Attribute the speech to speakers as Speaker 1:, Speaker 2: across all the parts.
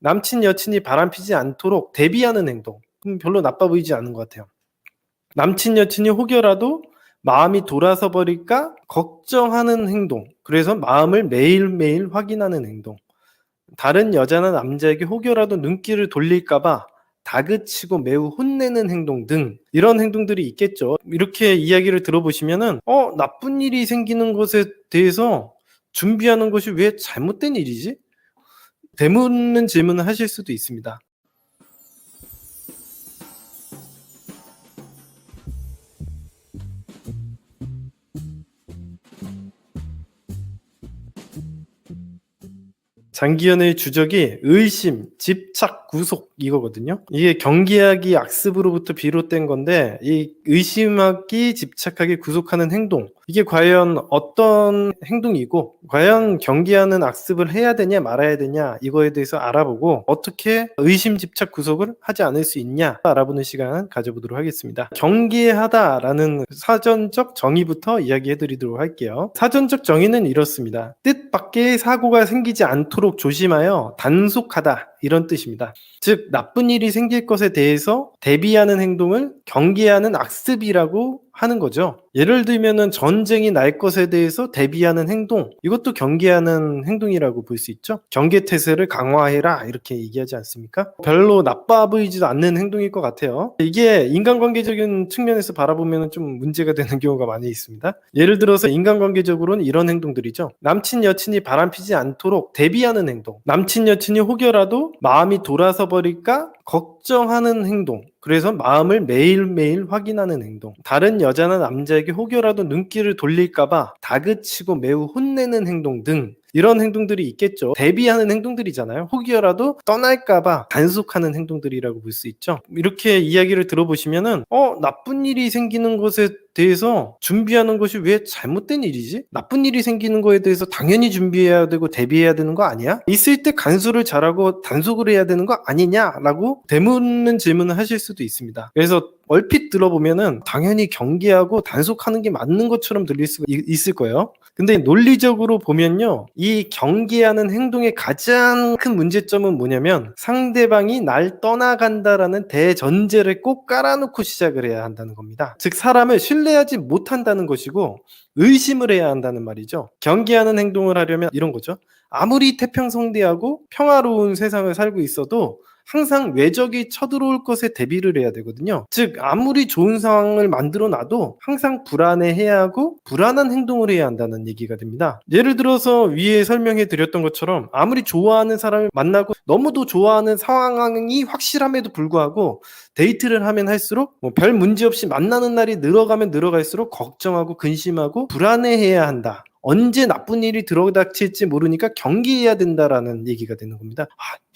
Speaker 1: 남친 여친이 바람피지 않도록 대비하는 행동. 별로 나빠 보이지 않은 것 같아요. 남친 여친이 혹여라도 마음이 돌아서 버릴까 걱정하는 행동. 그래서 마음을 매일매일 확인하는 행동. 다른 여자나 남자에게 혹여라도 눈길을 돌릴까 봐 다그치고 매우 혼내는 행동 등 이런 행동들이 있겠죠. 이렇게 이야기를 들어보시면은 나쁜 일이 생기는 것에 대해서 준비하는 것이 왜 잘못된 일이지? 되묻는 질문을 하실 수도 있습니다. 장기연의 주적이 의심, 집착, 구속 이거거든요. 이게 경계하기, 악습으로부터 비롯된 건데 이 의심하기, 집착하기, 구속하는 행동 이게 과연 어떤 행동이고 과연 경계하는 악습을 해야 되냐 말아야 되냐 이거에 대해서 알아보고 어떻게 의심, 집착, 구속을 하지 않을 수 있냐 알아보는 시간 가져보도록 하겠습니다. 경계하다라는 사전적 정의부터 이야기해드리도록 할게요. 사전적 정의는 이렇습니다. 뜻밖의 사고가 생기지 않도록 조심하여 단속하다 이런 뜻입니다. 즉 나쁜 일이 생길 것에 대해서 대비하는 행동을 경계하는 악습이라고 하는 거죠. 예를 들면은 전쟁이 날 것에 대해서 대비하는 행동 이것도 경계하는 행동이라고 볼 수 있죠. 경계태세를 강화해라 이렇게 얘기하지 않습니까? 별로 나빠 보이지도 않는 행동일 것 같아요. 이게 인간관계적인 측면에서 바라보면 좀 문제가 되는 경우가 많이 있습니다. 예를 들어서 인간관계적으로는 이런 행동들이죠. 남친 여친이 바람피지 않도록 대비하는 행동. 남친 여친이 혹여라도 마음이 돌아서 버릴까 걱정하는 행동. 그래서 마음을 매일매일 확인하는 행동. 다른 여자나 남자에게 혹여라도 눈길을 돌릴까봐 다그치고 매우 혼내는 행동 등 이런 행동들이 있겠죠. 대비하는 행동들이잖아요. 혹여라도 떠날까봐 단속하는 행동들이라고 볼 수 있죠. 이렇게 이야기를 들어보시면은 나쁜 일이 생기는 것에 대해서 준비하는 것이 왜 잘못된 일이지? 나쁜 일이 생기는 거에 대해서 당연히 준비해야 되고 대비해야 되는 거 아니야? 있을 때 간수를 잘하고 단속을 해야 되는 거 아니냐라고 되묻는 질문을 하실 수도 있습니다. 그래서 얼핏 들어보면은 당연히 경계하고 단속하는 게 맞는 것처럼 들릴 수가 있을 거예요. 근데 논리적으로 보면요. 이 경계하는 행동의 가장 큰 문제점은 뭐냐면 상대방이 날 떠나간다라는 대전제를 꼭 깔아놓고 시작을 해야 한다는 겁니다. 즉 사람을 신뢰하지 못한다는 것이고 의심을 해야 한다는 말이죠. 경계하는 행동을 하려면 이런 거죠. 아무리 태평성대하고 평화로운 세상을 살고 있어도 항상 외적이 쳐들어올 것에 대비를 해야 되거든요. 즉 아무리 좋은 상황을 만들어 놔도 항상 불안해해야 하고 불안한 행동을 해야 한다는 얘기가 됩니다. 예를 들어서 위에 설명해 드렸던 것처럼 아무리 좋아하는 사람을 만나고 너무도 좋아하는 상황이 확실함에도 불구하고 데이트를 하면 할수록 별 문제 없이 만나는 날이 늘어가면 늘어갈수록 걱정하고 근심하고 불안해해야 한다. 언제 나쁜 일이 들어닥칠지 모르니까 경계해야 된다라는 얘기가 되는 겁니다.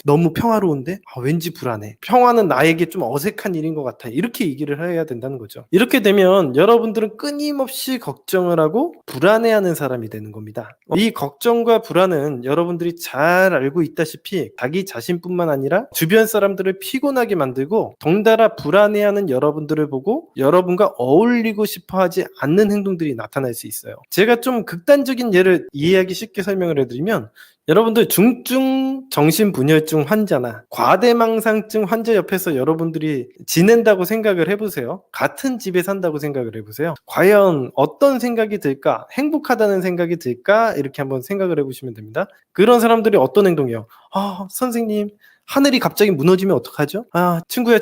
Speaker 1: 너무 평화로운데 왠지 불안해. 평화는 나에게 좀 어색한 일인 것 같아. 이렇게 얘기를 해야 된다는 거죠. 이렇게 되면 여러분들은 끊임없이 걱정을 하고 불안해하는 사람이 되는 겁니다. 이 걱정과 불안은 여러분들이 잘 알고 있다시피 자기 자신뿐만 아니라 주변 사람들을 피곤하게 만들고 덩달아 불안해하는 여러분들을 보고 여러분과 어울리고 싶어하지 않는 행동들이 나타날 수 있어요. 제가 좀 극단적인 예를 이해하기 쉽게 설명을 해드리면 여러분들 중증 정신분열증 환자나 과대망상증 환자 옆에서 여러분들이 지낸다고 생각을 해보세요. 같은 집에 산다고 생각을 해보세요. 과연 어떤 생각이 들까? 행복하다는 생각이 들까? 이렇게 한번 생각을 해보시면 됩니다. 그런 사람들이 어떤 행동이요? 선생님 하늘이 갑자기 무너지면 어떡하죠? 친구야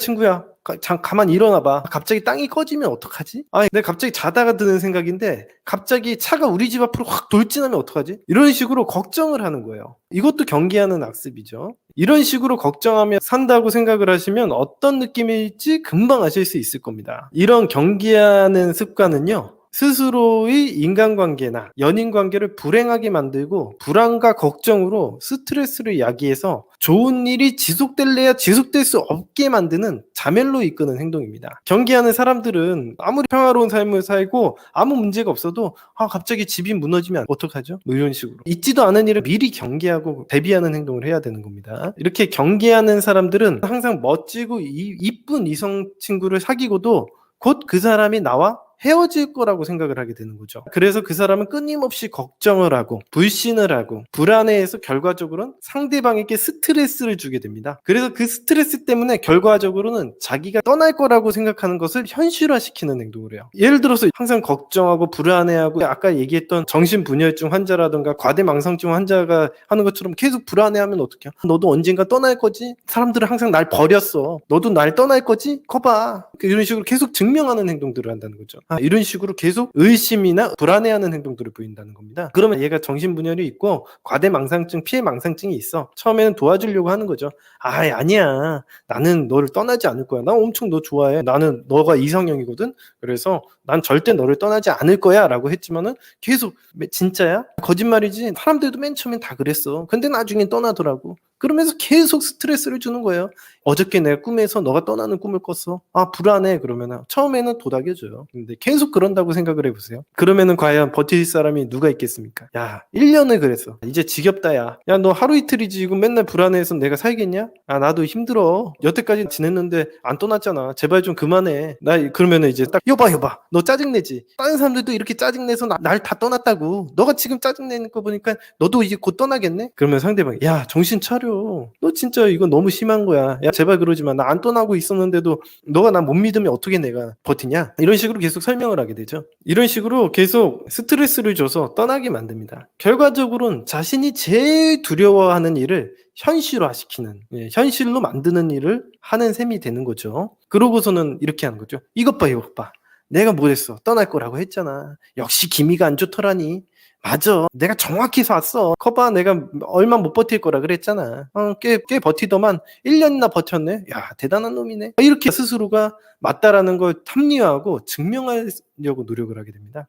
Speaker 1: 가만히 일어나봐. 갑자기 땅이 꺼지면 어떡하지? 내가 갑자기 자다가 드는 생각인데 갑자기 차가 우리 집 앞으로 확 돌진하면 어떡하지? 이런 식으로 걱정을 하는 거예요. 이것도 경계하는 악습이죠. 이런 식으로 걱정하며 산다고 생각을 하시면 어떤 느낌일지 금방 아실 수 있을 겁니다. 이런 경계하는 습관은요. 스스로의 인간관계나 연인관계를 불행하게 만들고 불안과 걱정으로 스트레스를 야기해서 좋은 일이 지속될래야 지속될 수 없게 만드는 자멸로 이끄는 행동입니다. 경계하는 사람들은 아무리 평화로운 삶을 살고 아무 문제가 없어도 갑자기 집이 무너지면 어떡하죠? 이런 식으로 있지도 않은 일을 미리 경계하고 대비하는 행동을 해야 되는 겁니다. 이렇게 경계하는 사람들은 항상 멋지고 이쁜 이성 친구를 사귀고도 곧 그 사람이 나와 헤어질 거라고 생각을 하게 되는 거죠. 그래서 그 사람은 끊임없이 걱정을 하고 불신을 하고 불안해해서 결과적으로는 상대방에게 스트레스를 주게 됩니다. 그래서 그 스트레스 때문에 결과적으로는 자기가 떠날 거라고 생각하는 것을 현실화시키는 행동을 해요. 예를 들어서 항상 걱정하고 불안해하고 아까 얘기했던 정신분열증 환자라든가 과대망상증 환자가 하는 것처럼 계속 불안해하면 어떡해요? 너도 언젠가 떠날 거지? 사람들은 항상 날 버렸어. 너도 날 떠날 거지? 거봐. 이런 식으로 계속 증명하는 행동들을 한다는 거죠. 이런 식으로 계속 의심이나 불안해하는 행동들을 보인다는 겁니다. 그러면 얘가 정신분열이 있고 과대망상증, 피해망상증이 있어. 처음에는 도와주려고 하는 거죠. 아니야. 나는 너를 떠나지 않을 거야. 나 엄청 너 좋아해. 나는 너가 이상형이거든. 그래서 난 절대 너를 떠나지 않을 거야 라고 했지만은 계속 진짜야? 거짓말이지? 사람들도 맨 처음엔 다 그랬어. 근데 나중엔 떠나더라고. 그러면서 계속 스트레스를 주는 거예요. 어저께 내가 꿈에서 너가 떠나는 꿈을 꿨어. 불안해. 그러면은 처음에는 도닥여줘요. 근데 계속 그런다고 생각을 해보세요. 그러면은 과연 버틸 사람이 누가 있겠습니까? 야, 1년을 그랬어. 이제 지겹다, 야. 야, 너 하루 이틀이지. 지금 맨날 불안해서 내가 살겠냐? 나도 힘들어. 여태까지 지냈는데 안 떠났잖아. 제발 좀 그만해. 그러면은 이제 딱, 여봐. 너 짜증내지? 다른 사람들도 이렇게 짜증내서 날 다 떠났다고. 너가 지금 짜증내는 거 보니까 너도 이제 곧 떠나겠네? 그러면 상대방이, 야, 정신 차려. 너 진짜 이거 너무 심한 거야. 야, 제발 그러지 마. 나 안 떠나고 있었는데도 너가 나 못 믿으면 어떻게 내가 버티냐? 이런 식으로 계속 설명을 하게 되죠. 이런 식으로 계속 스트레스를 줘서 떠나게 만듭니다. 결과적으로는 자신이 제일 두려워하는 일을 현실화시키는, 현실로 만드는 일을 하는 셈이 되는 거죠. 그러고서는 이렇게 하는 거죠. 이것 봐. 내가 뭐 했어? 떠날 거라고 했잖아. 역시 기미가 안 좋더라니. 맞아. 내가 정확히 쐈어. 커봐, 내가 얼마 못 버틸 거라 그랬잖아. 꽤 버티더만 1년이나 버텼네. 야, 대단한 놈이네. 이렇게 스스로가 맞다라는 걸 합리화하고 증명하려고 노력을 하게 됩니다.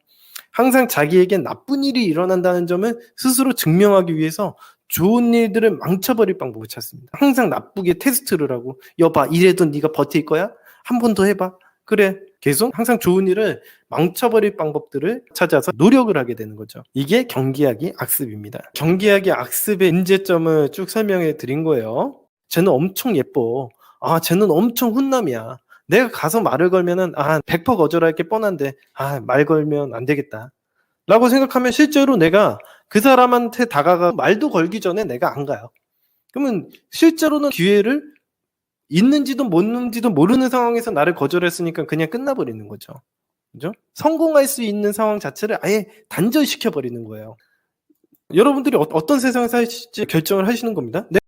Speaker 1: 항상 자기에게 나쁜 일이 일어난다는 점을 스스로 증명하기 위해서 좋은 일들을 망쳐버릴 방법을 찾습니다. 항상 나쁘게 테스트를 하고, 여봐, 이래도 네가 버틸 거야? 한 번 더 해봐. 그래. 계속 항상 좋은 일을 망쳐버릴 방법들을 찾아서 노력을 하게 되는 거죠. 이게 경기하기 악습입니다. 경기하기 악습의 문제점을 쭉 설명해 드린 거예요. 쟤는 엄청 예뻐. 쟤는 엄청 훈남이야. 내가 가서 말을 걸면은 100% 거절할 게 뻔한데 말 걸면 안 되겠다 라고 생각하면 실제로 내가 그 사람한테 다가가 말도 걸기 전에 내가 안 가요. 그러면 실제로는 기회를 있는지도 없는지도 모르는 상황에서 나를 거절했으니까 그냥 끝나버리는 거죠. 그죠? 성공할 수 있는 상황 자체를 아예 단절시켜 버리는 거예요. 여러분들이 어떤 세상에 사실지 결정을 하시는 겁니다.